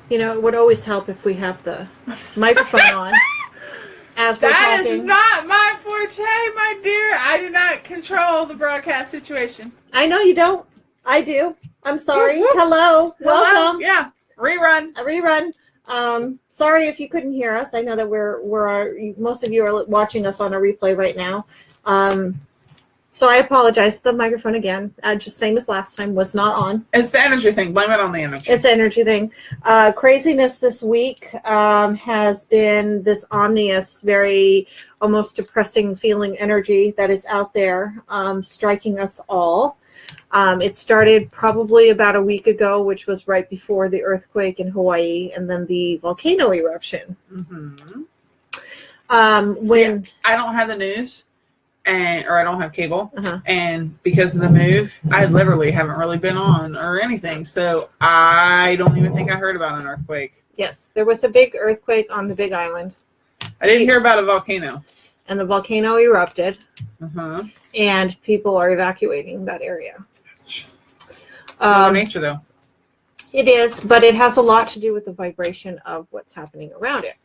You know, it would always help if we have the microphone on as we're That talking. is not my forte, my dear. I do not control the broadcast situation. I know you don't. I do. I'm sorry. Whoop, whoop. Hello. Welcome. Yeah. Rerun. A rerun. Sorry if you couldn't hear us. I know that most of you are watching us on a replay right now. So I apologize. The microphone again, just same as last time, was not on. It's the energy thing. Blame it on the energy. It's the energy thing. Craziness this week has been this ominous, very almost depressing feeling energy that is out there, striking us all. It started probably about a week ago, which was right before the earthquake in Hawaii and then the volcano eruption. Mm-hmm. When I don't have the news, or I don't have cable, and because of the move, I literally haven't really been on or anything, so I don't even think I heard about an earthquake. Yes, there was a big earthquake on the Big Island. I didn't hear about a volcano. And the volcano erupted, Uh-huh. and people are evacuating that area. Nature, though. It is, but it has a lot to do with the vibration of what's happening around it.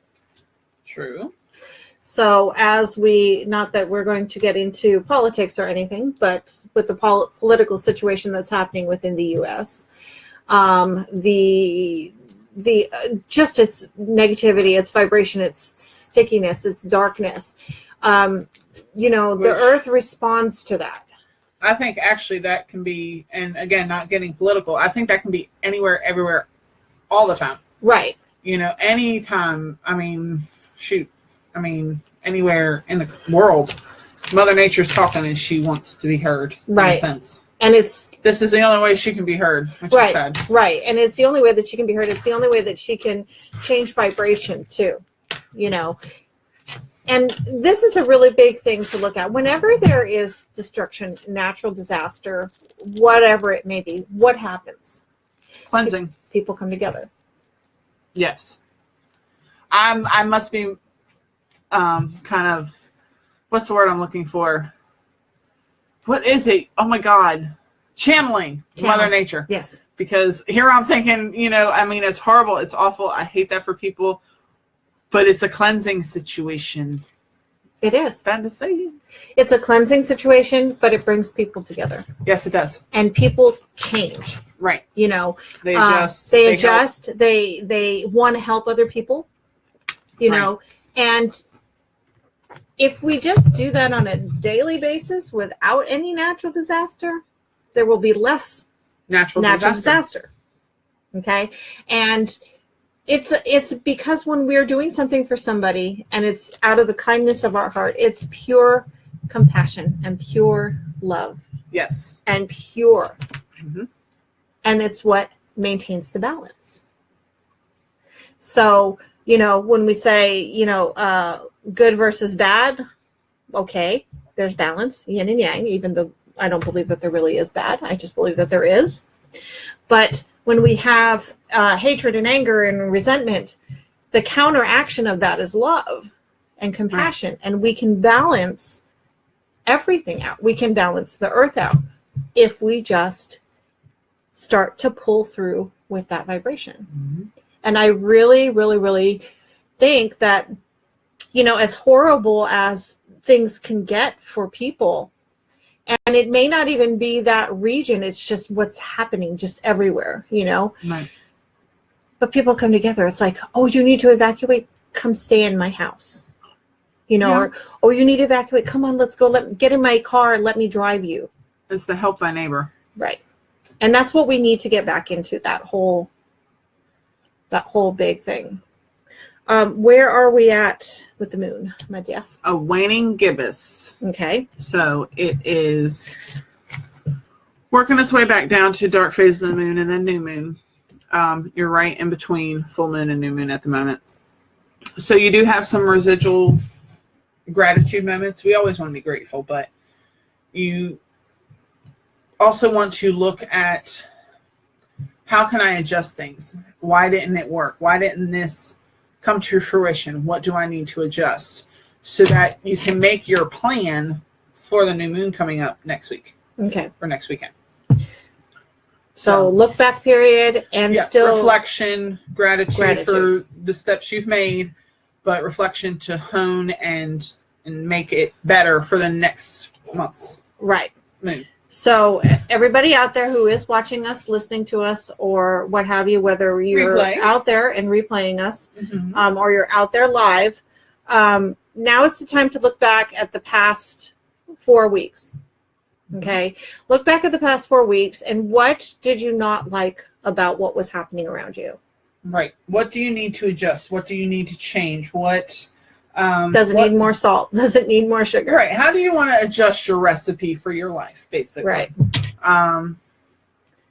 True. So not that we're going to get into politics or anything, but with the political situation that's happening within the U.S., just its negativity, its vibration, its stickiness, its darkness, the earth responds to that. I think actually that can be, and again, not getting political, I think that can be anywhere, everywhere, all the time. Right. Anytime, anywhere in the world, Mother Nature's talking and she wants to be heard, right. In a sense. And this is the only way she can be heard, which right, is sad. Right. And it's the only way that she can be heard. It's the only way that she can change vibration too, And this is a really big thing to look at. Whenever there is destruction, natural disaster, whatever it may be, what happens? Cleansing. People come together. Yes. I must be kind of, what's the word I'm looking for? What is it? Oh my God. Channeling Mother Nature. Yes. Because here I'm thinking, it's horrible. It's awful. I hate that for people. But it's a cleansing situation. It is. Bad to say. It's a cleansing situation, but it brings people together. Yes, it does. And people change. Right. They adjust. They adjust. They want to help other people. And if we just do that on a daily basis without any natural disaster, there will be less natural disaster. Okay? And it's because when we're doing something for somebody and it's out of the kindness of our heart, it's pure compassion and pure love. Yes. And pure. Mm-hmm. And it's what maintains the balance. So, when we say, good versus bad, okay, there's balance, yin and yang, even though I don't believe that there really is bad. I just believe that there is. But when we have hatred and anger and resentment, the counteraction of that is love and compassion. Right. And we can balance everything out. We can balance the earth out if we just start to pull through with that vibration. Mm-hmm. And I really, really, really think that, as horrible as things can get for people, and it may not even be that region, it's just what's happening just everywhere, Right. But people come together. It's like, oh, you need to evacuate, come stay in my house, or you need to evacuate, come on, let's go, get in my car and let me drive you. It's to help thy neighbor. Right. And that's what we need to get back into, that whole big thing. Where are we at with the moon, my dear? A waning gibbous. Okay. So it is working its way back down to dark phase of the moon and then new moon. You're right in between full moon and new moon at the moment. So you do have some residual gratitude moments. We always want to be grateful, but you also want to look at, how can I adjust things? Why didn't it work? Why didn't this come to fruition? What do I need to adjust? So that you can make your plan for the new moon coming up next week. Okay. Or next weekend. So look back period and still reflection, gratitude for the steps you've made, but reflection to hone and make it better for the next month's moon. So everybody out there who is watching us, listening to us, or what have you, whether you're out there and replaying us, or you're out there live, now is the time to look back at the past 4 weeks. Okay, look back at the past 4 weeks, and what did you not like about what was happening around you? Right. What do you need to adjust? What do you need to change? What does it need more salt? Does it need more sugar? Right. How do you want to adjust your recipe for your life, basically? Right. And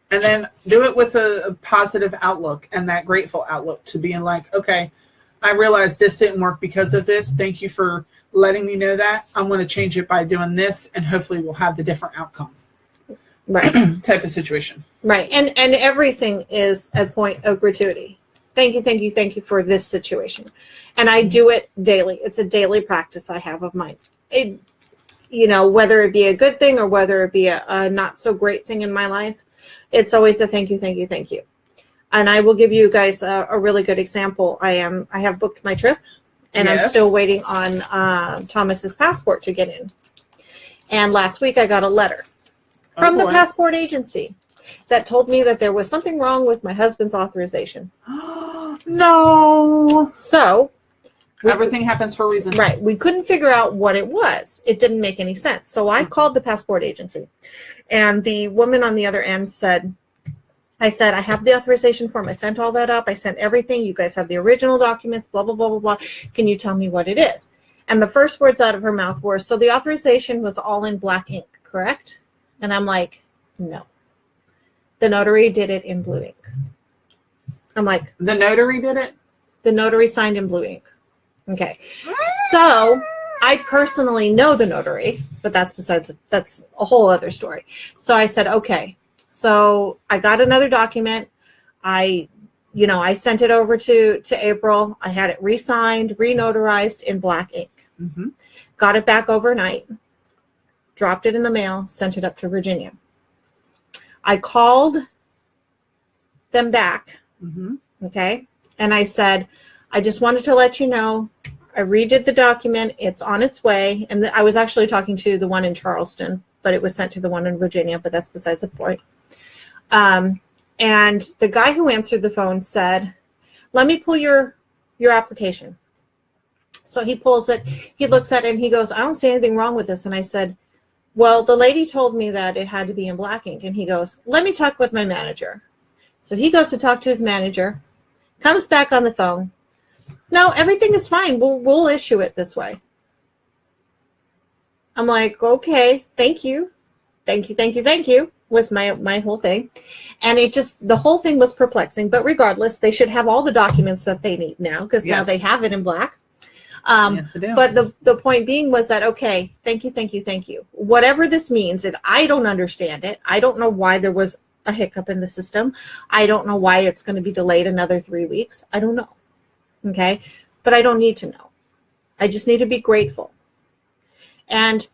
then do it with a positive outlook and that grateful outlook to being like, okay, I realized this didn't work because of this. Thank you for letting me know that. I'm going to change it by doing this, and hopefully we'll have the different outcome. Right. Type of situation. Right. And everything is a point of gratuity. Thank you for this situation. And I do it daily. It's a daily practice I have of mine. Whether it be a good thing or whether it be a not so great thing in my life, it's always a thank you. And I will give you guys a really good example. I have booked my trip, and I'm still waiting on Thomas's passport to get in. And last week I got a letter from the passport agency that told me that there was something wrong with my husband's authorization. No. So everything happens for a reason. Right. We couldn't figure out what it was. It didn't make any sense. So I called the passport agency, and the woman on the other end said, I have the authorization form. I sent all that up. I sent everything. You guys have the original documents, blah, blah, blah, blah, blah. Can you tell me what it is? And the first words out of her mouth were, so the authorization was all in black ink, correct? And I'm like, no. The notary did it in blue ink. I'm like, the notary did it? The notary signed in blue ink. Okay. So I personally know the notary, but that's a whole other story. So I said, okay. So I got another document. I sent it over to April. I had it re-signed, re-notarized in black ink. Got it back overnight, dropped it in the mail, sent it up to Virginia. I called them back, okay? And I said, I just wanted to let you know, I redid the document. It's on its way. And I was actually talking to the one in Charleston, but it was sent to the one in Virginia, but that's besides the point. And the guy who answered the phone said, let me pull your application. So he pulls it, he looks at it, and he goes, I don't see anything wrong with this. And I said, well, the lady told me that it had to be in black ink. And he goes, let me talk with my manager. So he goes to talk to his manager, comes back on the phone. No, everything is fine. We'll issue it this way. I'm like, okay, thank you. Thank you. Was my whole thing. And the whole thing was perplexing, but regardless, they should have all the documents that they need now, because now they have it in black. Yes, they do. But the point being was that, okay, thank you. Whatever this means, and I don't understand it. I don't know why there was a hiccup in the system. I don't know why it's going to be delayed another 3 weeks. I don't know. Okay. But I don't need to know. I just need to be grateful. And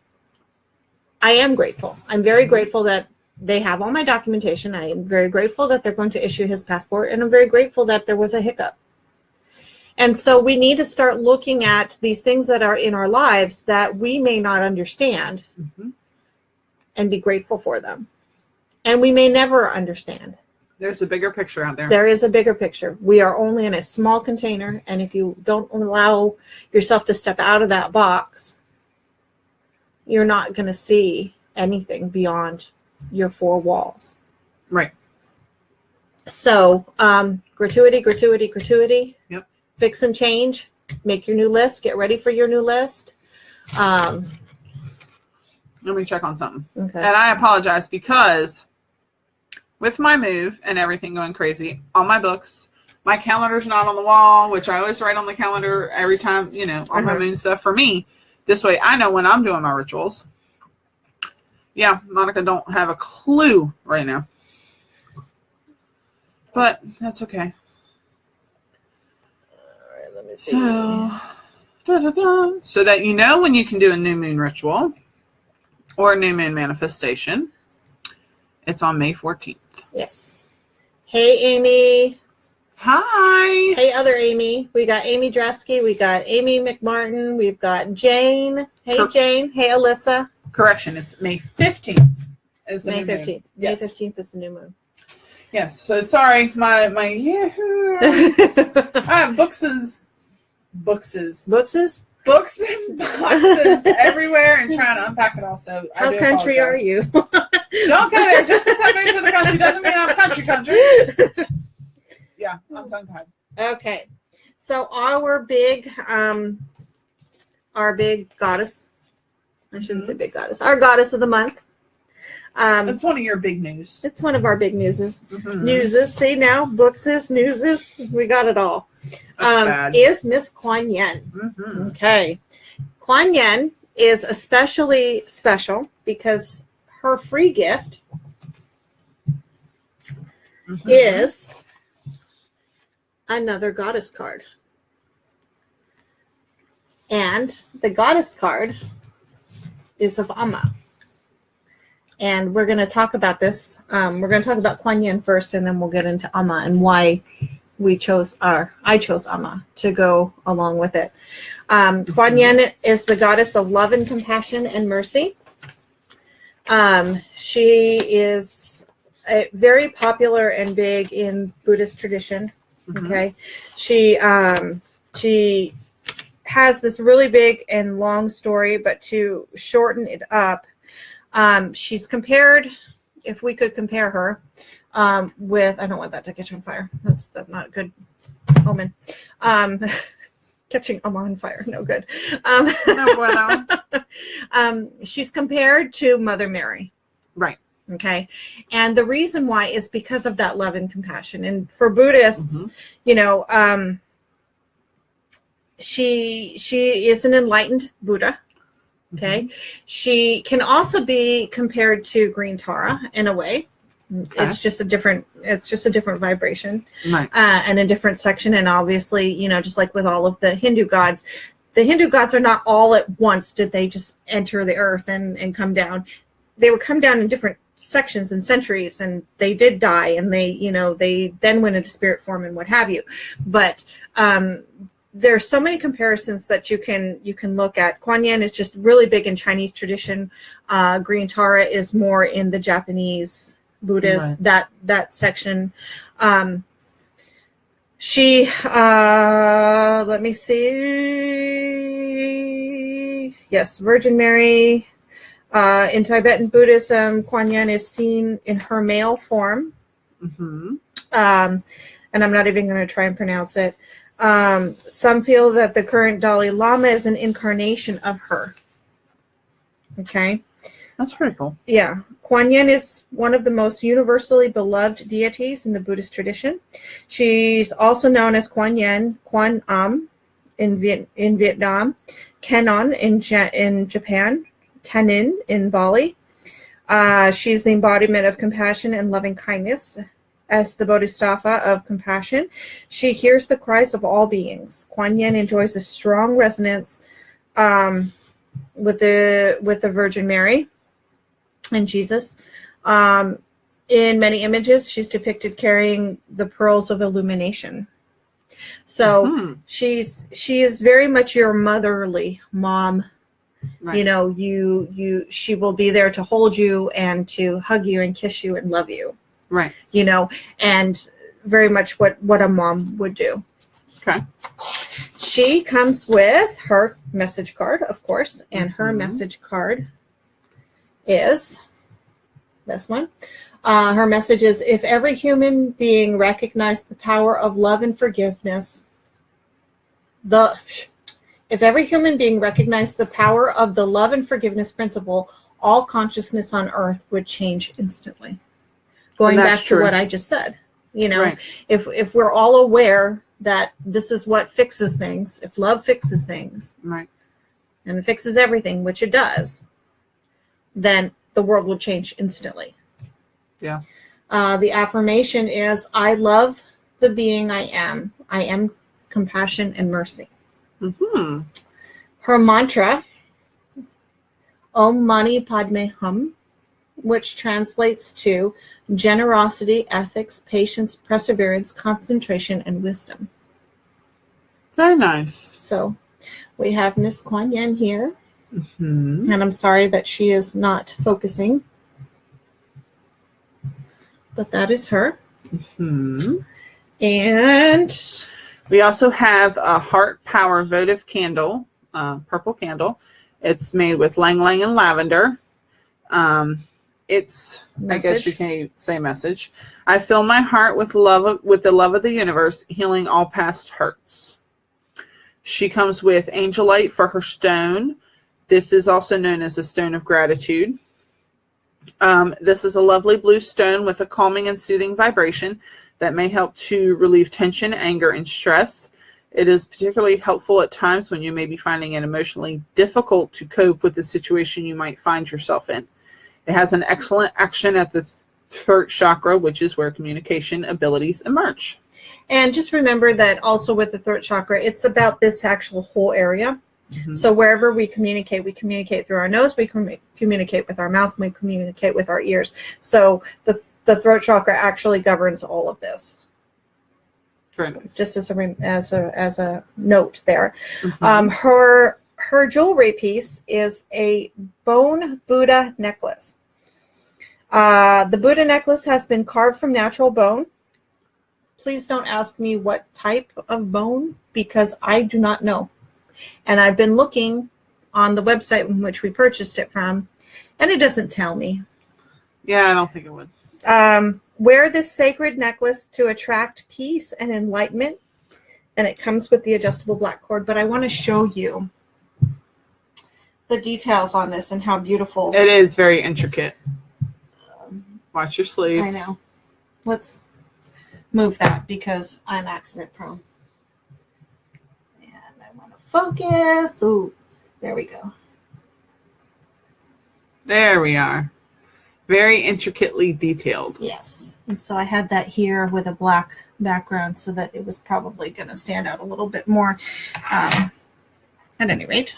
I am grateful. I'm very grateful that they have all my documentation. I am very grateful that they're going to issue his passport, and I'm very grateful that there was a hiccup. And so we need to start looking at these things that are in our lives that we may not understand and be grateful for them. And we may never understand. There's a bigger picture out there. There is a bigger picture. We are only in a small container, and if you don't allow yourself to step out of that box, you're not going to see anything beyond your 4 walls. Right. So, gratuity. Yep. Fix and change. Make your new list. Get ready for your new list. Let me check on something. Okay. And I apologize because with my move and everything going crazy, all my books, my calendar's not on the wall, which I always write on the calendar every time, all my moon stuff for me. This way I know when I'm doing my rituals. Yeah, Monica don't have a clue right now. But that's okay. All right, let me see. So that you know when you can do a new moon ritual or a new moon manifestation, it's on May 14th. Yes. Hey, Amy. Hi. Hey, other Amy. We got Amy Dresky. We got Amy McMartin. We've got Jane. Hey, Jane. Hey, Alyssa. Correction, it's May 15th is the May new 15th. moon. May Yes. 15th is the new moon. Yes. So sorry, my I have books and boxes everywhere and trying to unpack it all. So how country are you? Don't go there. Just because I moved to the country doesn't mean I'm country. Yeah, I'm tongue tied. Okay, so our big goddess. I shouldn't say big goddess. Our goddess of the month. It's one of your big news. It's one of our big newses. Mm-hmm. Newses. See now, bookses, newses. We got it all. Is Miss Kuan Yin. Mm-hmm. Okay. Kuan Yin is especially special because her free gift is another goddess card. And the goddess card is of Amma. And we're going to talk about this. We're going to talk about Kuan Yin first, and then we'll get into Amma and why I chose Amma to go along with it. Kuan Yin is the goddess of love and compassion and mercy. She is very popular and big in Buddhist tradition. Okay, she has this really big and long story, but to shorten it up, she's compared, if we could compare her, with, I don't want that to catch on fire. That's not a good omen. Catching on fire, no good. She's compared to Mother Mary. Right. Okay. And the reason why is because of that love and compassion. And for Buddhists, you know, she is an enlightened Buddha. Okay. She can also be compared to Green Tara in a way. Okay. It's just a different vibration, right. And a different section. And obviously, you know, just like with all of the Hindu gods are not all at once. Did they just enter the earth and come down? They would come down in different sections and centuries, and they did die, and they then went into spirit form and what have you. But there's so many comparisons that you can look at. Kuan Yin is just really big in Chinese tradition. Green Tara is more in the Japanese Buddhist, right. that section. She let me see. Yes, Virgin Mary. In Tibetan Buddhism, Kuan Yin is seen in her male form. And I'm not even going to try and pronounce it. Some feel that the current Dalai Lama is an incarnation of her. Okay. That's pretty cool. Yeah. Kuan Yin is one of the most universally beloved deities in the Buddhist tradition. She's also known as Kuan Yin, Kuan Am in Vietnam, Kenon in Japan, Tanin in Bali. She's the embodiment of compassion and loving kindness. As the Bodhisattva of compassion, she hears the cries of all beings. Kuan Yin enjoys a strong resonance with the Virgin Mary and Jesus. In many images, she's depicted carrying the pearls of illumination. So she is very much your motherly mom. Right. You know, she will be there to hold you and to hug you and kiss you and love you. Right. You know, and very much what a mom would do. Okay. She comes with her message card, of course, and her message card is this one. Her message is, if every human being recognized the power of love and forgiveness, if every human being recognized the power of the love and forgiveness principle, all consciousness on earth would change instantly. Going back to what I just said, you know, right. if we're all aware that this is what fixes things, if love fixes things, right, and it fixes everything, which it does, then the world will change instantly. Yeah. The affirmation is, I love the being I am. I am compassion and mercy. Her mantra, Om Mani Padme Hum, which translates to generosity, ethics, patience, perseverance, concentration, and wisdom. Very nice. So we have Miss Kuan Yin here. Mm-hmm. And I'm sorry that she is not focusing. But that is her. Mm-hmm. And we also have a Heart Power votive candle, purple candle. It's made with Lang Lang and lavender. It's, message. I guess you can say message. I fill my heart with love, with the love of the universe, healing all past hurts. She comes with angelite for her stone. This is also known as a stone of gratitude. This is a lovely blue stone with a calming and soothing vibration that may help to relieve tension, anger, and stress. It is particularly helpful at times when you may be finding it emotionally difficult to cope with the situation you might find yourself in. It has an excellent action at the throat chakra, which is where communication abilities emerge. And just remember that also with the throat chakra, it's about this actual whole area. Mm-hmm. So wherever we communicate through our nose, we communicate with our mouth, we communicate with our ears. So the throat chakra actually governs all of this. Very nice. Just as a note there. Mm-hmm. Her jewelry piece is a bone Buddha necklace. The Buddha necklace has been carved from natural bone. Please don't ask me what type of bone, because I do not know. And I've been looking on the website in which we purchased it from, and it doesn't tell me. Yeah, I don't think it would. Wear this sacred necklace to attract peace and enlightenment. And it comes with the adjustable black cord. But I want to show you the details on this and how beautiful. It is very intricate. Watch your sleeve. I know. Let's move that because I'm accident prone. And I want to focus. Ooh, there we go. There we are. Very intricately detailed. Yes. And so I had that here with a black background so that it was probably going to stand out a little bit more. At any rate.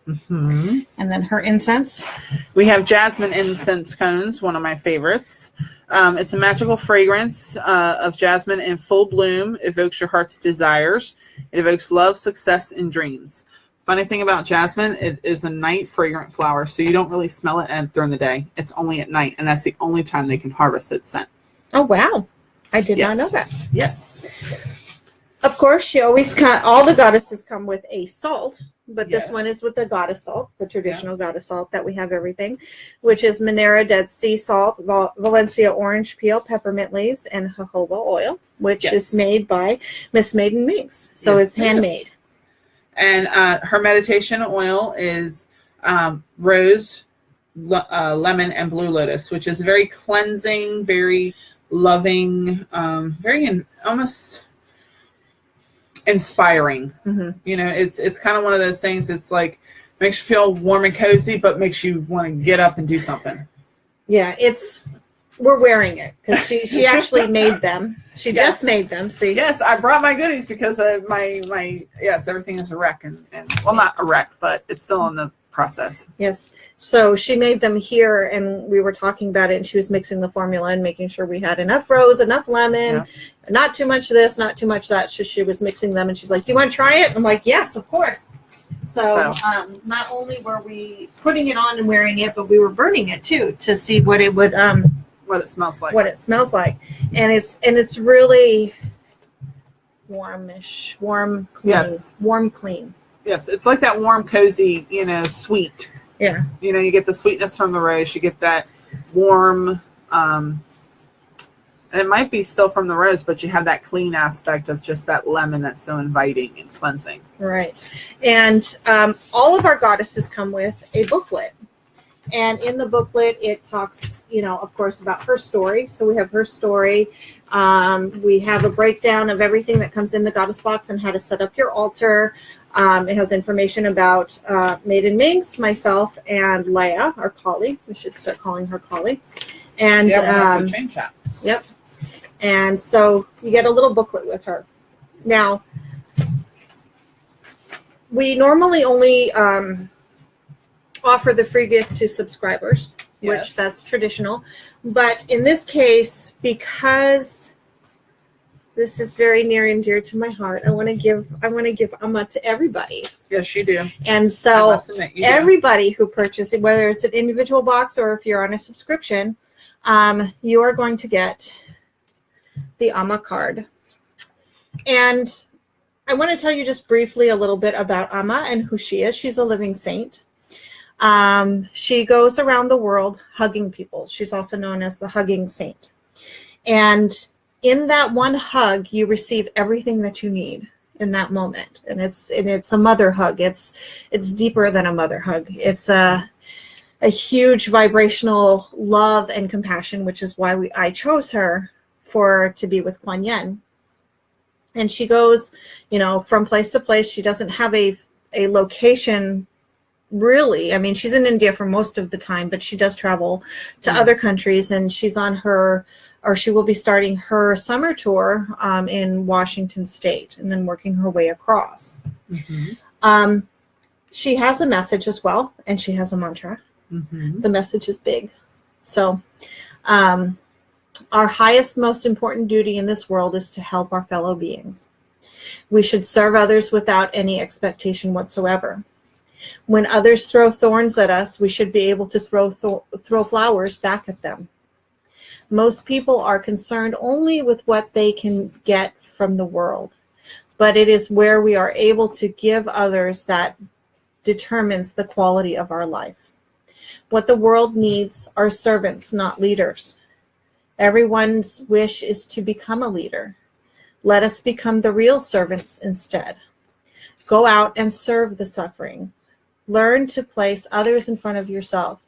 Mm-hmm. And then her incense. We have jasmine incense cones, one of my favorites. It's a magical fragrance of jasmine in full bloom. Evokes your heart's desires. It evokes love, success, and dreams. Funny thing about jasmine, it is a night fragrant flower, so you don't really smell it during the day. It's only at night, and that's the only time they can harvest its scent. Oh, wow. I did not know that. Yes. Of course, she always all the goddesses come with a salt, but this one is with the goddess salt, the traditional goddess salt that we have everything, which is Monera Dead Sea Salt, Valencia orange peel, peppermint leaves, and jojoba oil, which is made by Miss Maiden Minx. So it's handmade. And her meditation oil is rose, lemon, and blue lotus, which is very cleansing, very loving, very almost inspiring. Mm-hmm. You know, it's kind of one of those things. It's like makes you feel warm and cozy, but makes you want to get up and do something. Yeah, we're wearing it because she actually made them. She just made them. See, yes, I brought my goodies because my everything is a wreck and well, not a wreck, but it's still in the process. Yes, so she made them here, and we were talking about it, and she was mixing the formula and making sure we had enough rose, enough lemon, not too much this, not too much that. So she was mixing them, and she's like, "Do you want to try it?" I'm like, "Yes, of course." So not only were we putting it on and wearing it, but we were burning it too to see what it would what it smells like. What it smells like, and it's really warmish, warm, clean, warm, clean. Yes, it's like that warm, cozy, sweet. Yeah. You get the sweetness from the rose. You get that warm, and it might be still from the rose, but you have that clean aspect of just that lemon that's so inviting and cleansing. Right. And all of our goddesses come with a booklet. And in the booklet, it talks, of course, about her story. So we have her story. We have a breakdown of everything that comes in the goddess box and how to set up your altar. It has information about Maiden Minx, myself, and Leia, our colleague. We should start calling her colleague. And we'll have to change that. Yep. And so you get a little booklet with her. Now, we normally only offer the free gift to subscribers. Yes. which that's traditional. But in this case, because this is very near and dear to my heart, I want to give Amma to everybody. Yes, you do. And I so must admit, you do. everybody who purchases, whether it's an individual box or if you're on a subscription, you are going to get the Amma card. And I want to tell you just briefly a little bit about Amma and who she is. She's a living saint. She goes around the world hugging people. She's also known as the hugging saint. And in that one hug, you receive everything that you need in that moment. And it's a mother hug. It's deeper than a mother hug. It's a huge vibrational love and compassion, which is why I chose her to be with Kuan Yin. And she goes, from place to place. She doesn't have a location, really. I mean, she's in India for most of the time, but she does travel to other countries, and she will be starting her summer tour in Washington State and then working her way across. Mm-hmm. She has a message as well, and she has a mantra. Mm-hmm. The message is big. So our highest, most important duty in this world is to help our fellow beings. We should serve others without any expectation whatsoever. When others throw thorns at us, we should be able to throw flowers back at them. Most people are concerned only with what they can get from the world, but it is where we are able to give others that determines the quality of our life. What the world needs are servants, not leaders. Everyone's wish is to become a leader. Let us become the real servants instead. Go out and serve the suffering. Learn to place others in front of yourself.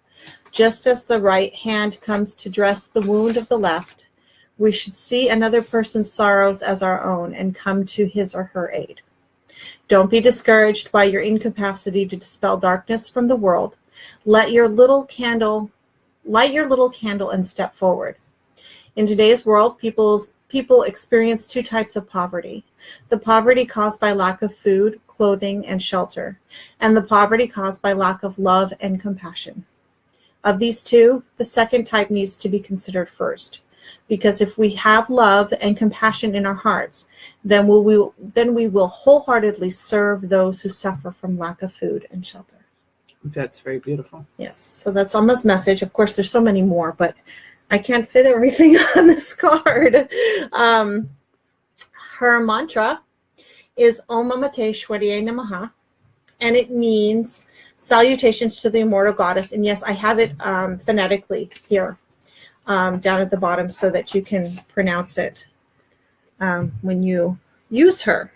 Just as the right hand comes to dress the wound of the left, we should see another person's sorrows as our own and come to his or her aid. Don't be discouraged by your incapacity to dispel darkness from the world. Light your little candle and step forward. In today's world, people experience two types of poverty: the poverty caused by lack of food, clothing, and shelter, and the poverty caused by lack of love and compassion. Of these two, the second type needs to be considered first, because if we have love and compassion in our hearts, then we will wholeheartedly serve those who suffer from lack of food and shelter. That's very beautiful. Yes, so that's Amma's message. Of course, there's so many more, but I can't fit everything on this card. Her mantra is Om Mate Shwarye Namaha, and it means salutations to the immortal goddess. And yes, I have it phonetically here down at the bottom so that you can pronounce it when you use her.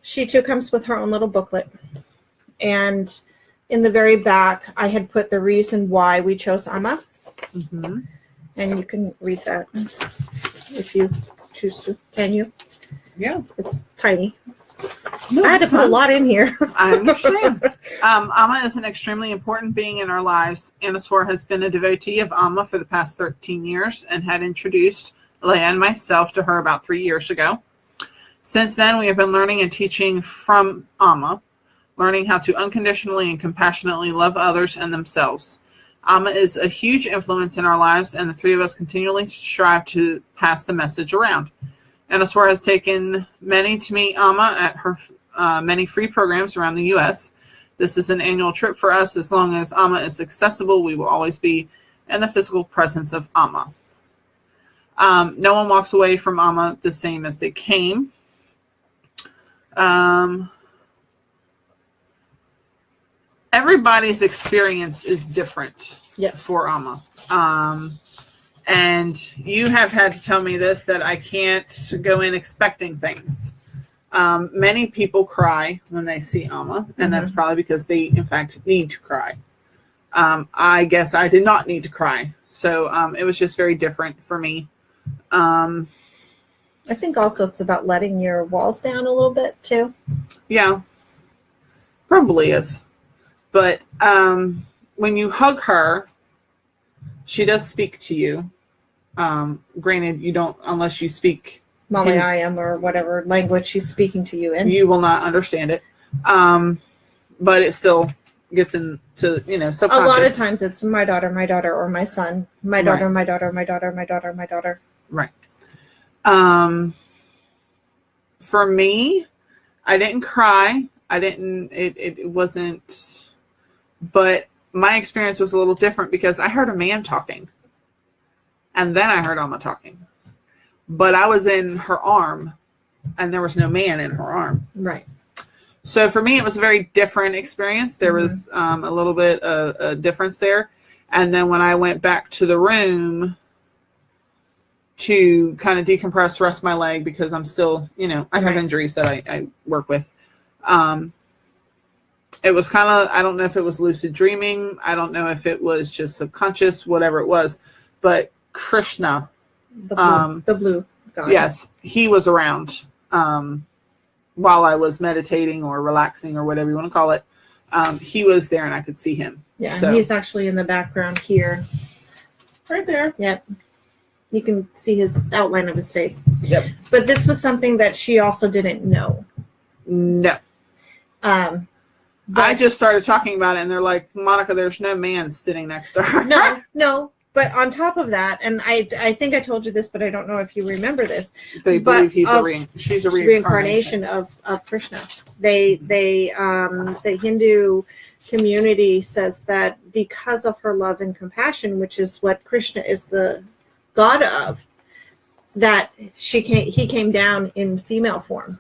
She too comes with her own little booklet. And in the very back, I had put the reason why we chose Amma. Mm-hmm. And you can read that if you choose to. Can you? Yeah. It's tiny. No, I had to put a lot in here. I understand. Amma is an extremely important being in our lives. Anaswara has been a devotee of Amma for the past 13 years and had introduced Leah and myself to her about 3 years ago. Since then, we have been learning and teaching from Amma, learning how to unconditionally and compassionately love others and themselves. Amma is a huge influence in our lives, and the three of us continually strive to pass the message around. Anaswara has taken many to meet Amma at her many free programs around the U.S. This is an annual trip for us. As long as Amma is accessible, we will always be in the physical presence of Amma. No one walks away from Amma the same as they came. Everybody's experience is different. Yes. For Amma. And you have had to tell me this, that I can't go in expecting things. Many people cry when they see Amma, and that's probably because they, in fact, need to cry. I guess I did not need to cry. So it was just very different for me. I think also it's about letting your walls down a little bit, too. Yeah. Probably is. But when you hug her, she does speak to you. Granted, you don't, unless you speak Malayalam or whatever language she's speaking to you in. You will not understand it. but it still gets into, you know, subconscious. A lot of times it's my daughter, or my son, my daughter, Right. my daughter, my daughter, my daughter, my daughter. Right. For me, I didn't cry. It wasn't, but my experience was a little different because I heard a man talking. And then I heard Amma talking. But I was in her arm and there was no man in her arm. Right. So for me, it was a very different experience. There was a little bit of a difference there. And then when I went back to the room to kind of decompress, rest my leg, because I'm still, you know, I have injuries that I work with. It was kind of, I don't know if it was lucid dreaming. I don't know if it was just subconscious, whatever it was. But Krishna, the blue God. Yes, he was around while I was meditating or relaxing or whatever you want to call it. He was there and I could see him. Yeah, so. He's actually in the background here. Right there. Yep. You can see his outline of his face. Yep. But this was something that she also didn't know. No. I just started talking about it and they're like, Monica, there's no man sitting next to her. No. But on top of that, and I think I told you this, but I don't know if you remember this. They believe she's a reincarnation of Krishna. The Hindu community says that because of her love and compassion, which is what Krishna is the god of, that he came down in female form.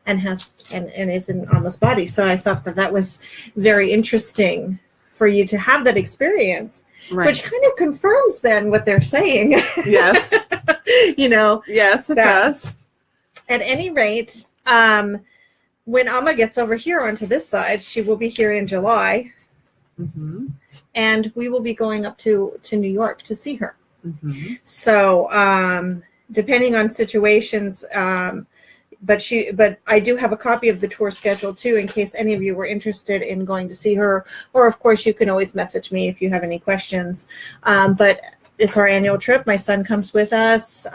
And is in Amma's body. So I thought that was very interesting for you to have that experience. Right. Which kind of confirms then what they're saying. Yes. You know. Yes, it does. At any rate, when Amma gets over here onto this side, she will be here in July. Mm-hmm. And we will be going up to New York to see her. Mm-hmm. So depending on situations, but I do have a copy of the tour schedule too, in case any of you were interested in going to see her. Or of course, you can always message me if you have any questions. But it's our annual trip. My son comes with us.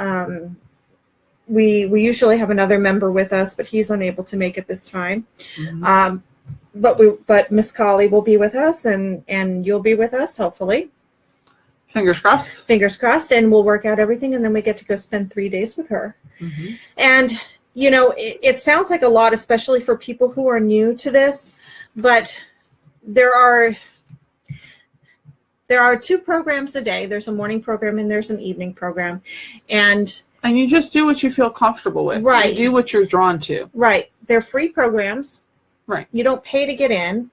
We usually have another member with us, but he's unable to make it this time. Mm-hmm. But Miss Kali will be with us, and you'll be with us, hopefully. Fingers crossed. Fingers crossed, and we'll work out everything, and then we get to go spend 3 days with her. Mm-hmm. And you know, it sounds like a lot, especially for people who are new to this, but there are 2 programs a day. There's a morning program and there's an evening program. And you just do what you feel comfortable with. Right. You do what you're drawn to. Right. They're free programs. Right. You don't pay to get in.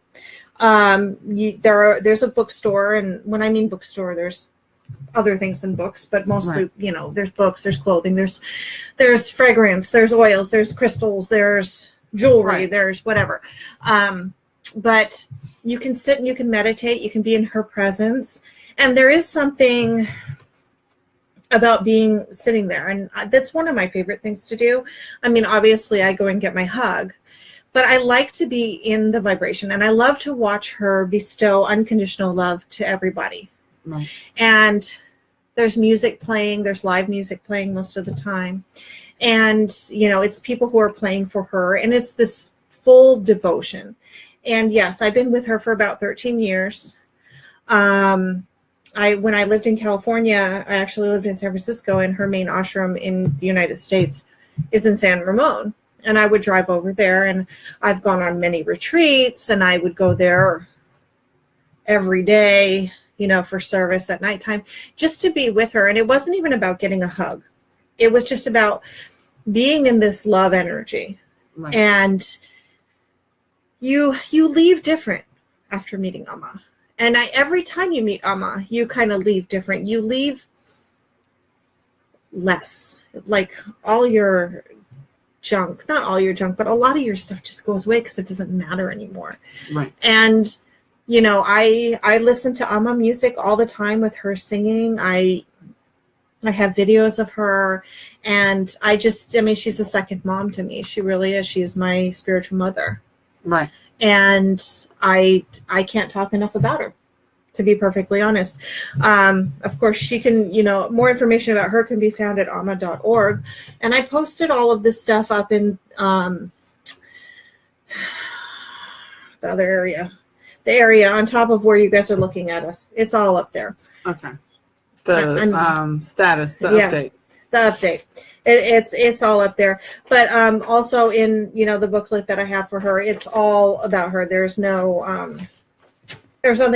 There's a bookstore, and when I mean bookstore, there's other things than books, but mostly, right. You know, there's books, there's clothing, there's fragrance, there's oils, there's crystals, there's jewelry, right. There's whatever. But you can sit and you can meditate, you can be in her presence. And there is something about sitting there. And that's one of my favorite things to do. I mean, obviously I go and get my hug, but I like to be in the vibration, and I love to watch her bestow unconditional love to everybody. Right. And there's music playing, there's live music playing most of the time. And, you know, it's people who are playing for her, and it's this full devotion. And yes, I've been with her for about 13 years. When I lived in California, I actually lived in San Francisco, and her main ashram in the United States is in San Ramon. And I would drive over there, and I've gone on many retreats, and I would go there every day, you know, for service at nighttime, just to be with her. And it wasn't even about getting a hug. It was just about being in this love energy. Right. And you leave different after meeting Amma. And every time you meet Amma, you kind of leave different. You leave less. Like all your junk, not all your junk, but a lot of your stuff just goes away because it doesn't matter anymore. Right. And you know, I listen to Amma music all the time with her singing. I have videos of her, and I mean, she's a second mom to me. She really is. She is my spiritual mother. Right. And I can't talk enough about her, to be perfectly honest. Of course, she can, you know, more information about her can be found at amma.org. And I posted all of this stuff up in the other area. The area on top of where you guys are looking at us. It's all up there. Okay. The status, the update. The update. It's all up there. But also in, the booklet that I have for her, it's all about her. There's nothing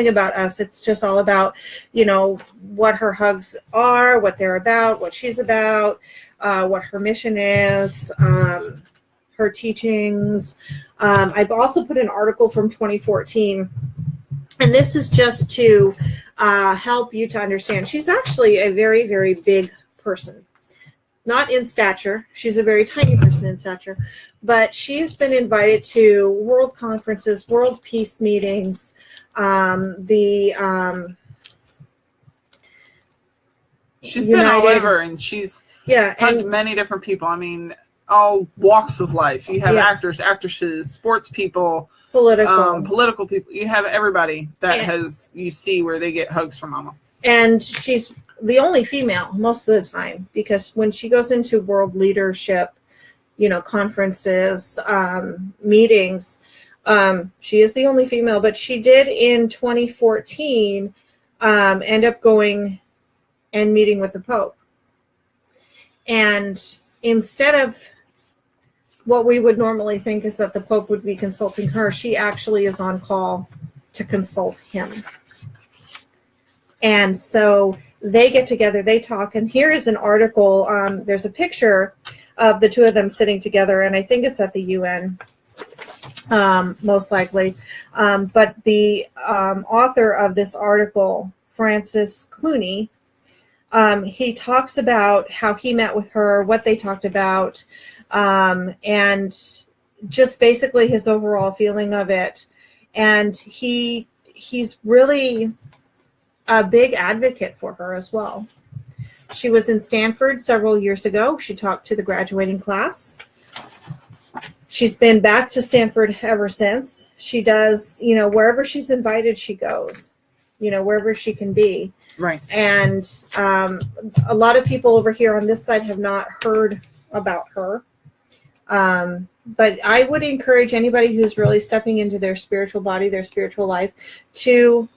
about us. It's just all about, what her hugs are, what they're about, what she's about, what her mission is, her teachings. I've also put an article from 2014, and this is just to help you to understand. She's actually a very, very big person. Not in stature. She's a very tiny person in stature. But she's been invited to world conferences, world peace meetings, she's been all over, and she's hugged many different people. I mean, all walks of life. You have actors, actresses, sports people, political people. You have everybody that you see where they get hugs from Mama. And she's the only female most of the time, because when she goes into world leadership, conferences, meetings, she is the only female. But she did in 2014 end up going and meeting with the Pope. And instead of what we would normally think is that the Pope would be consulting her, she actually is on call to consult him. And so they get together, they talk, and here is an article. There's a picture of the two of them sitting together, and I think it's at the UN, most likely. But the author of this article, Francis Clooney, he talks about how he met with her, what they talked about, and just basically his overall feeling of it. And he's really a big advocate for her as well. She was in Stanford several years ago. She talked to the graduating class. She's been back to Stanford ever since. She does, wherever she's invited, she goes, wherever she can be. Right. And a lot of people over here on this side have not heard about her. But I would encourage anybody who's really stepping into their spiritual body, their spiritual life, to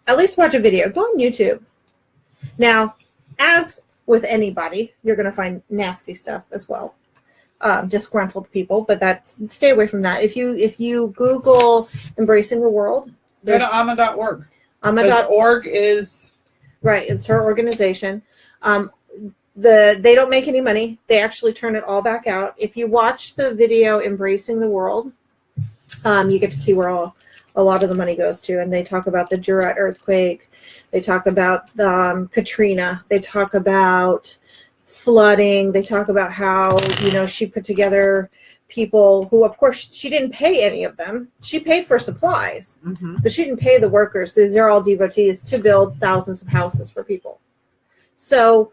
at least watch a video. Go on YouTube. Now, as with anybody, you're going to find nasty stuff as well. Disgruntled people, but stay away from that. If you Google Embracing the World, go to ama.org. Ama.org is right. It's her organization. They don't make any money. They actually turn it all back out. If you watch the video Embracing the World, you get to see where a lot of the money goes to. And they talk about the Jurat earthquake. They talk about Katrina. They talk about flooding. They talk about how, she put together people who, of course, she didn't pay any of them. She paid for supplies, but she didn't pay the workers. They're all devotees to build thousands of houses for people. So,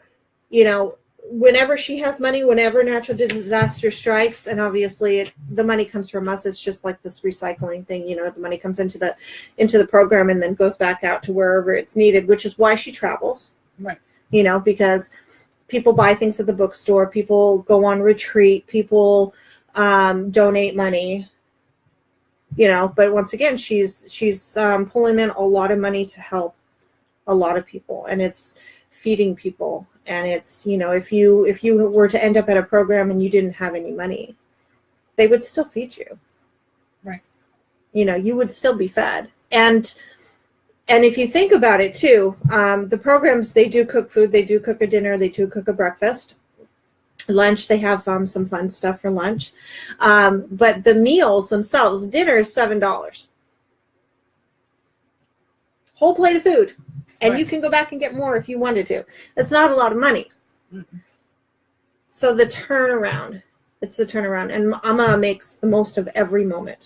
whenever she has money, whenever natural disaster strikes, and obviously the money comes from us, it's just like this recycling thing, the money comes into the program and then goes back out to wherever it's needed, which is why she travels. Right. Because people buy things at the bookstore, people go on retreat, people donate money, but once again, she's pulling in a lot of money to help a lot of people, and it's feeding people. And it's, if you were to end up at a program and you didn't have any money, they would still feed you. Right. You would still be fed. And if you think about it too, the programs, they do cook food, they do cook a dinner, they do cook a breakfast. Lunch, they have some fun stuff for lunch. But the meals themselves, dinner is $7. Whole plate of food. And you can go back and get more if you wanted to. That's not a lot of money. Mm-mm. So the turnaround, it's the turnaround. And Amma makes the most of every moment,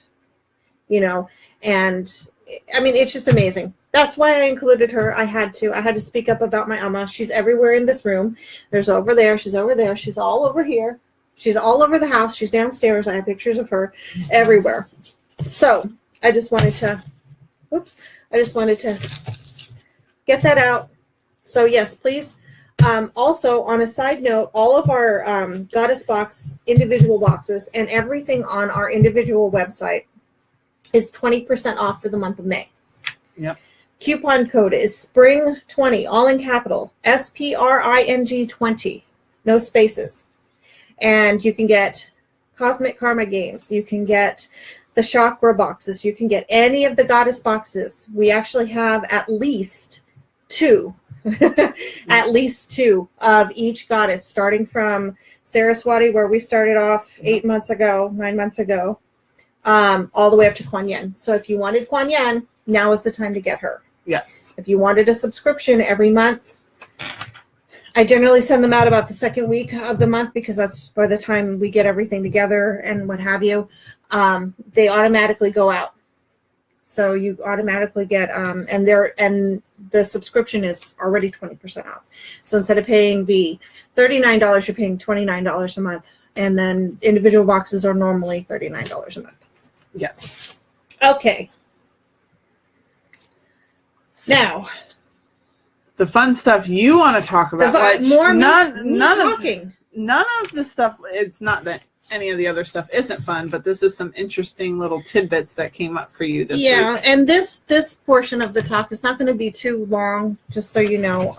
and I mean, it's just amazing. That's why I included her. I had to speak up about my Amma. She's everywhere in this room. There's over there. She's over there. She's all over here. She's all over the house. She's downstairs. I have pictures of her everywhere. So I just wanted to get that out. So yes, please. Also, on a side note, all of our Goddess Box individual boxes and everything on our individual website is 20% off for the month of May. Yep. Coupon code is SPRING20, all in capital, SPRING 20, no spaces. And you can get Cosmic Karma games. You can get the chakra boxes. You can get any of the goddess boxes. We actually have at least 2, at least 2 of each goddess, starting from Saraswati, where we started off 9 months ago, all the way up to Kuan Yin. So if you wanted Kuan Yin, now is the time to get her. Yes. If you wanted a subscription every month, I generally send them out about the second week of the month, because that's by the time we get everything together and what have you. They automatically go out. So you automatically get, and the subscription is already 20% off. So instead of paying the $39, you're paying $29 a month. And then individual boxes are normally $39 a month. Yes. Okay. Now, the fun stuff you want to talk about. None of the stuff. It's not that any of the other stuff isn't fun, but this is some interesting little tidbits that came up for you this week. Yeah, and this portion of the talk is not going to be too long, just so you know.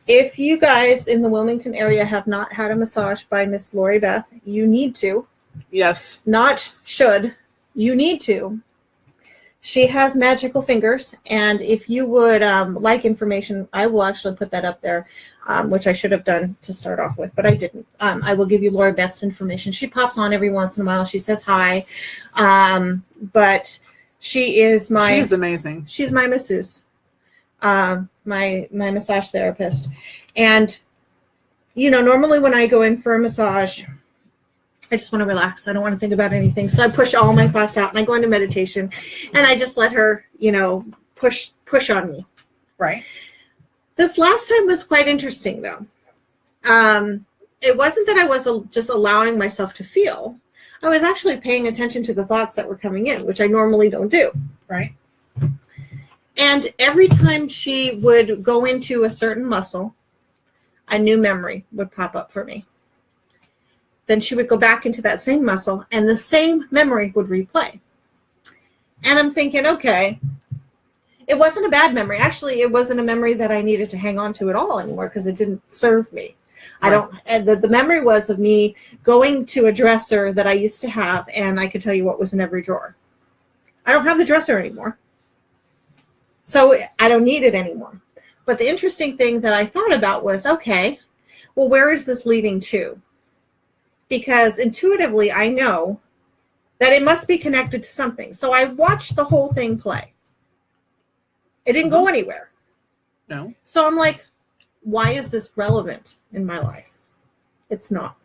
If you guys in the Wilmington area have not had a massage by Miss Lori Beth, you need to. Yes. Not should. You need to. She has magical fingers, and if you would like information, I will actually put that up there, which I should have done to start off with, but I didn't. I will give you Lori Beth's information. She pops on every once in a while. She says hi, but she is amazing. She's my masseuse, my massage therapist, and normally when I go in for a massage, I just want to relax. I don't want to think about anything. So I push all my thoughts out and I go into meditation and I just let her, push on me. Right. This last time was quite interesting though. It wasn't that I was just allowing myself to feel. I was actually paying attention to the thoughts that were coming in, which I normally don't do. Right. And every time she would go into a certain muscle, a new memory would pop up for me. Then she would go back into that same muscle and the same memory would replay. And I'm thinking, okay, it wasn't a bad memory. Actually, it wasn't a memory that I needed to hang on to at all anymore because it didn't serve me. Right. The memory was of me going to a dresser that I used to have, and I could tell you what was in every drawer. I don't have the dresser anymore. So I don't need it anymore. But the interesting thing that I thought about was, okay, well, where is this leading to? Because intuitively, I know that it must be connected to something. So I watched the whole thing play. It didn't go anywhere. No. So I'm like, why is this relevant in my life? It's not.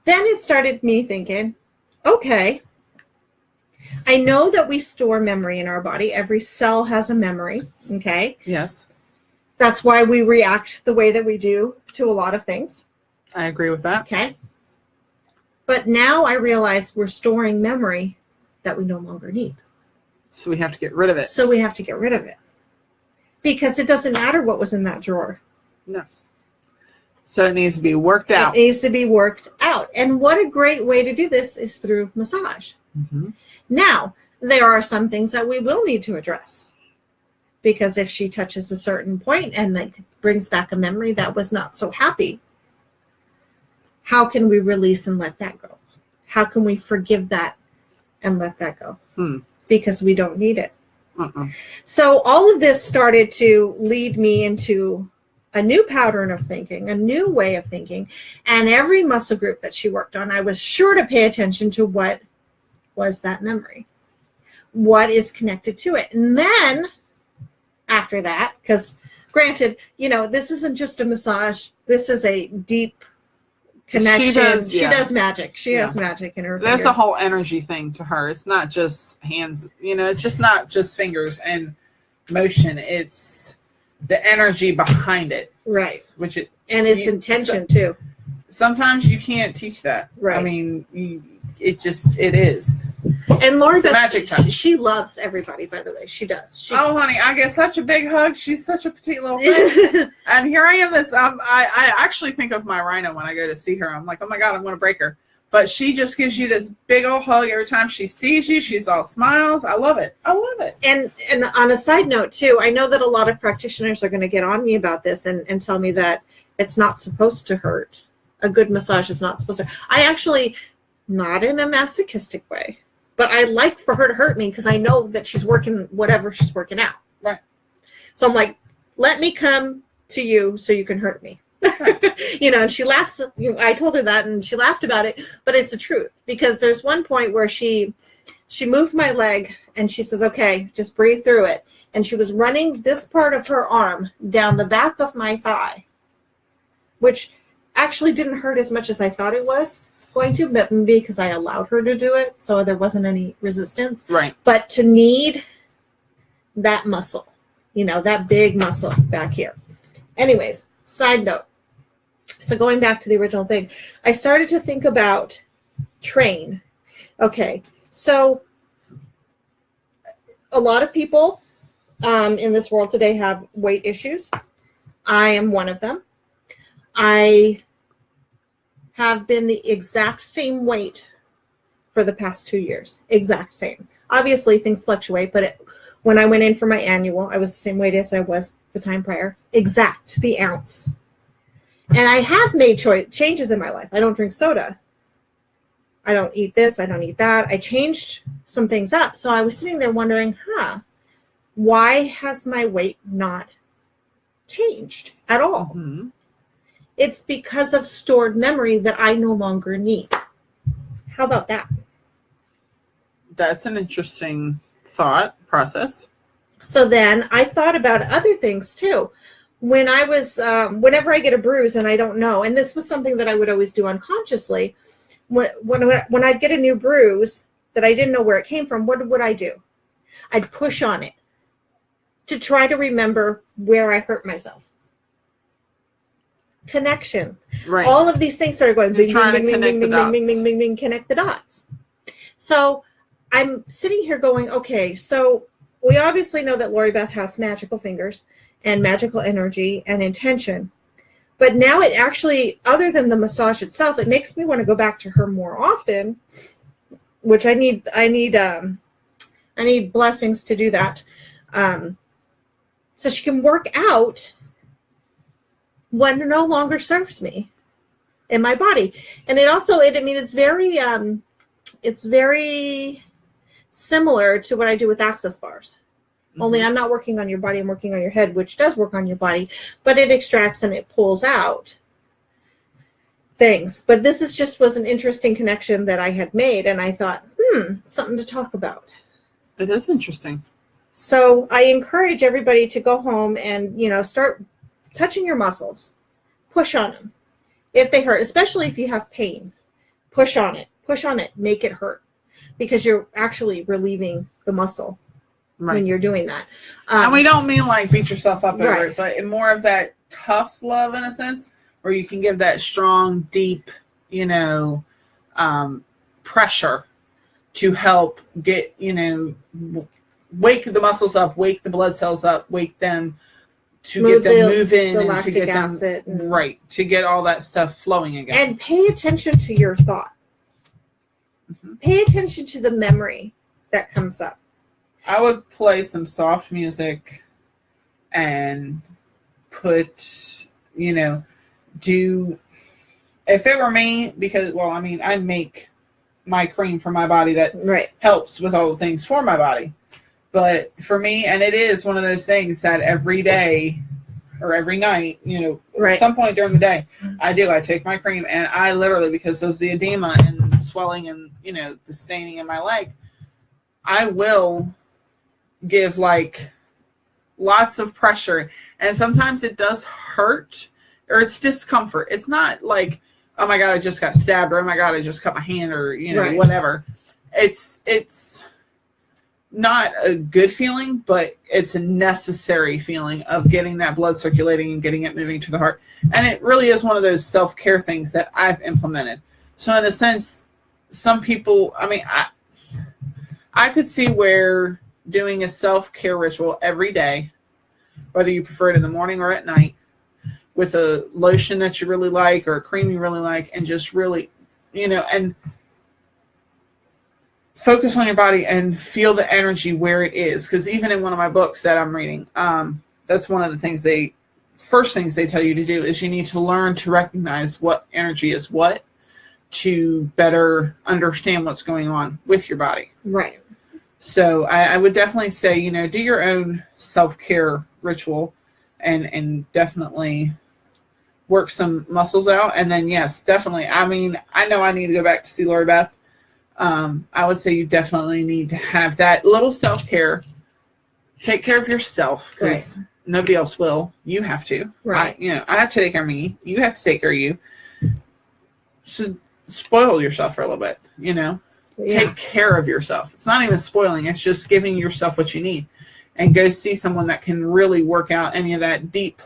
Then it started me thinking, okay, I know that we store memory in our body. Every cell has a memory, okay? Yes. That's why we react the way that we do to a lot of things. I agree with that. Okay. But now I realize we're storing memory that we no longer need. So we have to get rid of it. So we have to get rid of it. Because it doesn't matter what was in that drawer. No. So it needs to be worked out. It needs to be worked out. And what a great way to do this is through massage. Mm-hmm. Now, there are some things that we will need to address. Because if she touches a certain point and that brings back a memory that was not so happy, how can we release and let that go? How can we forgive that and let that go? Because we don't need it. So all of this started to lead me into a new pattern of thinking, a new way of thinking. And every muscle group that she worked on, I was sure to pay attention to what was that memory. What is connected to it? And then after that, because granted, this isn't just a massage. This is a deep connection. She does magic. She has magic in her fingers. There's a whole energy thing to her. It's not just hands, it's just not just fingers and motion. It's the energy behind it. Right. And its intention too. Sometimes you can't teach that. Right. I mean, it is. And Lori Beth, magic touch. She loves everybody, by the way. She does. Honey, I get such a big hug. She's such a petite little thing. And here I am. I actually think of my rhino when I go to see her. I'm like, oh my God, I'm going to break her. But she just gives you this big old hug every time she sees you. She's all smiles. I love it. I love it. And on a side note, too, I know that a lot of practitioners are going to get on me about this and tell me that it's not supposed to hurt. A good massage is not supposed to. I actually, not in a masochistic way, but I like for her to hurt me because I know that she's working whatever she's working out. Right. So I'm like, let me come to you so you can hurt me. And she laughs. I told her that and she laughed about it, but it's the truth, because there's one point where she moved my leg and she says, okay, just breathe through it. And she was running this part of her arm down the back of my thigh, which actually didn't hurt as much as I thought it was going to, but maybe because I allowed her to do it, so there wasn't any resistance. Right. But to need that muscle, that big muscle back here. Anyways, side note. So going back to the original thing, I started to think about train. Okay, so a lot of people in this world today have weight issues. I am one of them. I have been the exact same weight for the past 2 years. Exact same. Obviously, things fluctuate, but when I went in for my annual, I was the same weight as I was the time prior. Exact to the ounce. And I have made changes in my life. I don't drink soda. I don't eat this. I don't eat that. I changed some things up. So I was sitting there wondering, why has my weight not changed at all? Mm-hmm. It's because of stored memory that I no longer need. How about that? That's an interesting thought process. So then I thought about other things too. When I was, whenever I get a bruise and I don't know, and this was something that I would always do unconsciously, when I'd get a new bruise that I didn't know where it came from, what would I do? I'd push on it to try to remember where I hurt myself. Connection. Right. All of these things started going, bing, trying bing, to bing, connect bing, the bing, dots. bing, bing, bing, bing, connect the dots. So I'm sitting here going, okay, so we obviously know that Lori Beth has magical fingers and magical energy and intention. But now it actually, other than the massage itself, it makes me want to go back to her more often, which I need blessings to do that. So she can work out what no longer serves me in my body. And it also, it's very similar to what I do with access bars. Mm-hmm. Only I'm not working on your body, I'm working on your head, which does work on your body, but it extracts and it pulls out things. But this was an interesting connection that I had made, and I thought, something to talk about. It is interesting. So I encourage everybody to go home and, start touching your muscles. Push on them if they hurt, especially if you have pain. Push on it, make it hurt, because you're actually relieving the muscle. Right. When you're doing that. And we don't mean like beat yourself up over right. it, but more of that tough love in a sense, where you can give that strong, deep, pressure to help get, wake the muscles up, wake the blood cells up, wake them to get them moving and to get them right, to get all that stuff flowing again. And pay attention to your thought. Mm-hmm. Pay attention to the memory that comes up. I would play some soft music and put, if it were me, because, I make my cream for my body that helps with all the things for my body. But for me, and it is one of those things that every day or every night, at some point during the day, I take my cream, and I literally, because of the edema and swelling and, the staining in my leg, I will give lots of pressure, and sometimes it does hurt, or it's discomfort. It's not like, oh my God, I just got stabbed, or oh my God, I just cut my hand, or whatever. It's not a good feeling, but it's a necessary feeling of getting that blood circulating and getting it moving to the heart. And it really is one of those self-care things that I've implemented. So in a sense, some people, I could see where doing a self-care ritual every day, whether you prefer it in the morning or at night, with a lotion that you really like or a cream you really like, and just really and focus on your body and feel the energy where it is. Because even in one of my books that I'm reading, that's one of the first things they tell you to do is you need to learn to recognize what energy is what to better understand what's going on with your body. Right. So I would definitely say, do your own self-care ritual and definitely work some muscles out. And then, yes, definitely. I mean, I know I need to go back to see Lori Beth. I would say you definitely need to have that little self-care. Take care of yourself because nobody else will. You have to. Right. I have to take care of me. You have to take care of you. So spoil yourself for a little bit, Yeah. Take care of yourself. It's not even spoiling. It's just giving yourself what you need. And go see someone that can really work out any of that deep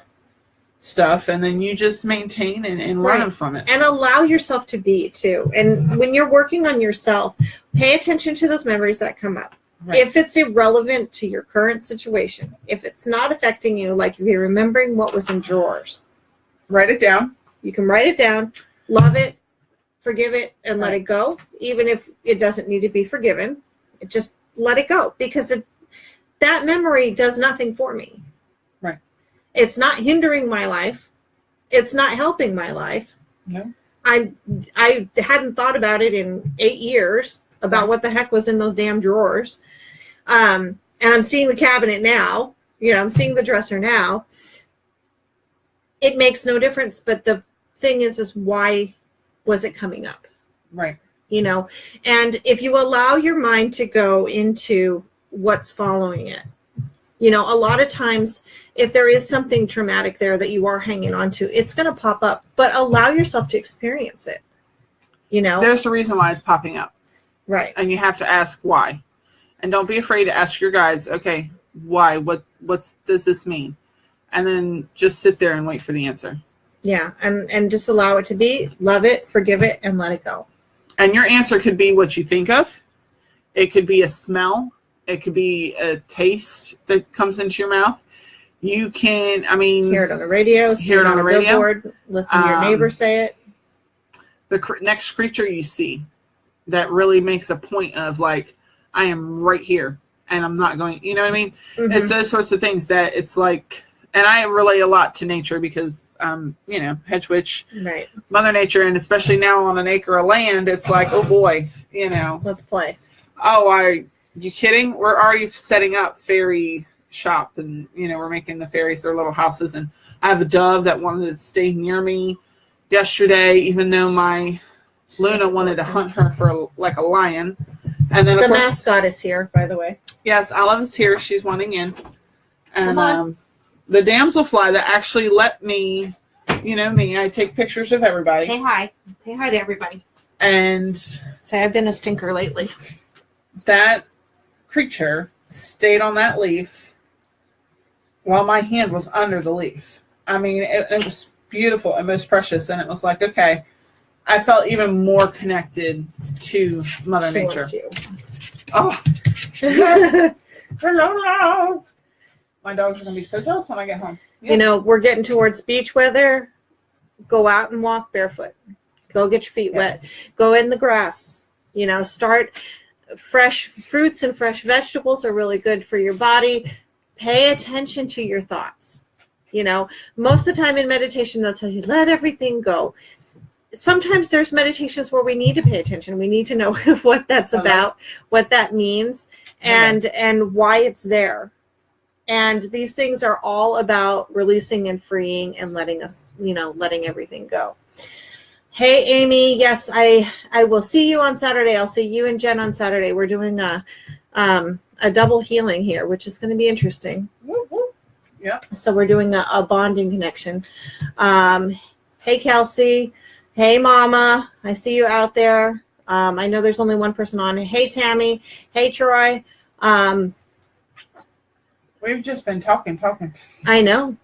stuff. And then you just maintain and learn from it. And allow yourself to be, too. And when you're working on yourself, pay attention to those memories that come up. Right. If it's irrelevant to your current situation, if it's not affecting you, like if you're remembering what was in drawers, write it down. You can write it down, love it, forgive it, and let it go. Even if it doesn't need to be forgiven, just let it go, because that memory does nothing for me. Right. It's not hindering my life. It's not helping my life. No. I hadn't thought about it in 8 years about what the heck was in those damn drawers. And I'm seeing the cabinet now. I'm seeing the dresser now. It makes no difference. But the thing is why was it coming up? Right. And if you allow your mind to go into what's following it, a lot of times if there is something traumatic there that you are hanging on to, it's going to pop up, but allow yourself to experience it. There's a reason why it's popping up. Right. And you have to ask why. And don't be afraid to ask your guides, okay, why? What does this mean? And then just sit there and wait for the answer. Yeah, and just allow it to be, love it, forgive it, and let it go. And your answer could be what you think of. It could be a smell. It could be a taste that comes into your mouth. You can, hear it on the radio, hear it on the radio, billboard, listen to your neighbor say it. The next creature you see that really makes a point of like, I am right here and I'm not going, you know what I mean? Mm-hmm. It's those sorts of things that it's like, and I relate a lot to nature because hedge witch, right? Mother Nature, and especially now on an acre of land, it's like, oh boy, let's play. Oh, you kidding? We're already setting up fairy shop, and we're making the fairies their little houses, and I have a dove that wanted to stay near me yesterday, even though my Luna wanted to hunt her for like a lion. And then the mascot is here, by the way. Yes, Olive is here. She's wanting in. And the damselfly that actually let me, me, I take pictures of everybody. Say hi. Say hi to everybody. And say I've been a stinker lately. That creature stayed on that leaf while my hand was under the leaf. It was beautiful and most precious. And it was like, okay, I felt even more connected to Mother Nature. Oh, yes. Hello. My dogs are going to be so jealous when I get home. Yes. We're getting towards beach weather. Go out and walk barefoot. Go get your feet wet. Go in the grass. Start fresh fruits and fresh vegetables are really good for your body. Pay attention to your thoughts. Most of the time in meditation, they'll tell you, let everything go. Sometimes there's meditations where we need to pay attention. We need to know what that's about, what that means, and why it's there. And these things are all about releasing and freeing and letting us, letting everything go. Hey, Amy. Yes, I will see you on Saturday. I'll see you and Jen on Saturday. We're doing a double healing here, which is going to be interesting. Yeah. So we're doing a bonding connection. Hey, Kelsey. Hey, Mama. I see you out there. I know there's only one person on. Hey, Tammy. Hey, Troy. We've just been talking. I know.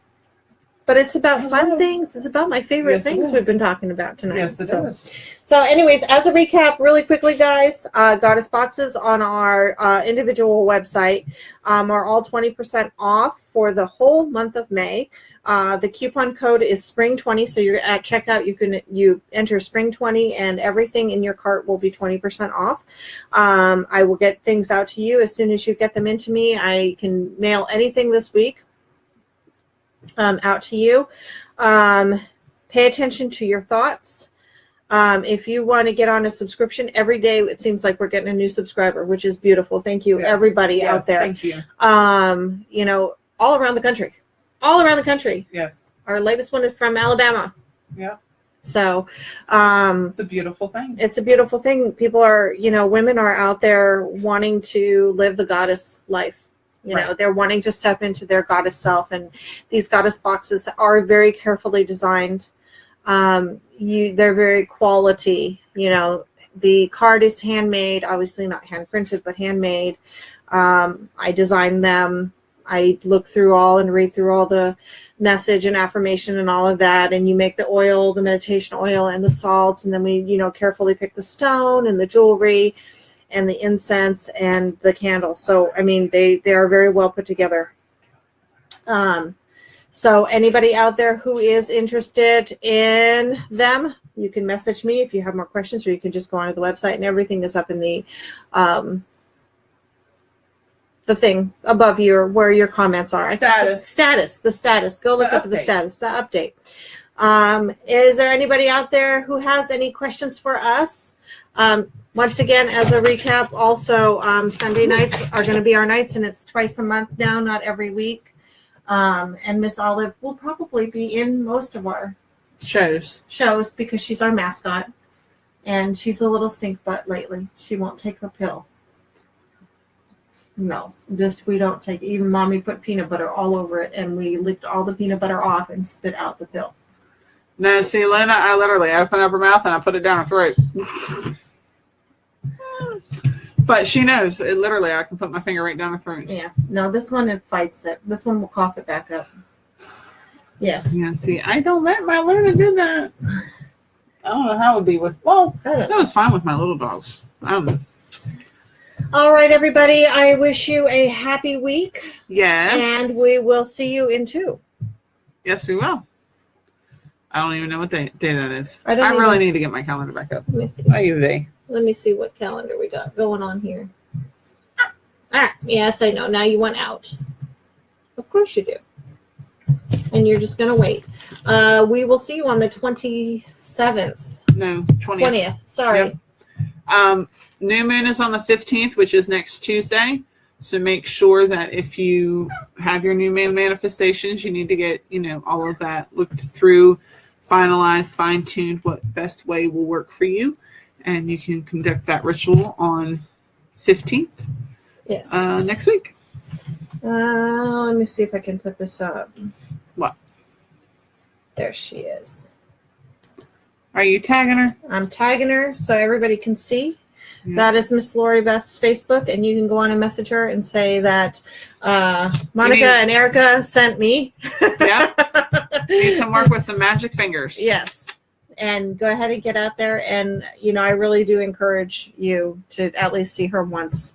But it's about fun things. It's about my favorite things we've been talking about tonight. Yes, it is. So anyways, as a recap, really quickly, guys, Goddess Boxes on our individual website are all 20% off for the whole month of May. The coupon code is spring20. So you're at checkout. You enter spring20 and everything in your cart will be 20% off. I will get things out to you as soon as you get them into me. I can mail anything this week out to you. Pay attention to your thoughts. If you want to get on a subscription every day, it seems like we're getting a new subscriber, which is beautiful. Thank you, everybody out there. Thank you. You know, all around the country. All around the country. Yes. Our latest one is from Alabama. Yeah. So it's a beautiful thing. It's a beautiful thing. People are, you know, women are out there wanting to live the goddess life. You know, they're wanting to step into their goddess self. And these goddess boxes are very carefully designed. They're very quality. You know, the card is handmade, obviously not hand printed, but handmade. I designed them. I look through all and read through all the message and affirmation and all of that. And you make the oil, the meditation oil and the salts. And then we, you know, carefully pick the stone and the jewelry and the incense and the candles. So, I mean, they are very well put together. So anybody out there who is interested in them, you can message me if you have more questions, or you can just go onto the website and everything is up in the thing above where your comments are. The status. Go look up the status, the update. Is there anybody out there who has any questions for us? Once again, as a recap, also Sunday nights are going to be our nights, and it's twice a month now, not every week. And Miss Olive will probably be in most of our shows because she's our mascot, and she's a little stink butt lately. She won't take her pill. No, we don't take it. Even Mommy put peanut butter all over it, and we licked all the peanut butter off and spit out the pill. No, see, Luna, I literally open up her mouth and I put it down her throat. But she knows. Literally, I can put my finger right down her throat. Yeah. No, this one, it fights it. This one will cough it back up. Yes. Yeah, see, I don't let my Luna do that. I don't know how it would be with, that was fine with my little dogs. I don't know. All right, everybody. I wish you a happy week. Yes. And we will see you in 2. Yes, we will. I don't even know what day that is. I really need to get my calendar back up. Let me see. Let me see what calendar we got going on here. Yes, I know. Now you want out. Of course you do. And you're just going to wait. We will see you on the 27th. No, 20th. Sorry. Yep. New moon is on the 15th, which is next Tuesday. So make sure that if you have your new moon manifestations, you need to get, all of that looked through, finalized, fine-tuned, what best way will work for you. And you can conduct that ritual on 15th. Yes. Next week. Let me see if I can put this up. What? There she is. Are you tagging her? I'm tagging her so everybody can see. Yeah. That is Miss Lori Beth's Facebook, and you can go on and message her and say that Monica and Erica sent me. Yeah. Need some work with some magic fingers. Yes. And go ahead and get out there. And, I really do encourage you to at least see her once.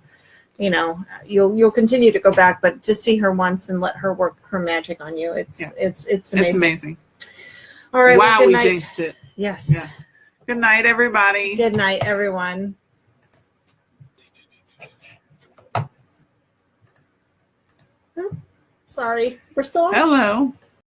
You'll continue to go back, but just see her once and let her work her magic on you. It's amazing. It's amazing. All right. Wow, we jinxed it. Yes. Good night, everybody. Good night, everyone. Oh, sorry. We're still on. Hello.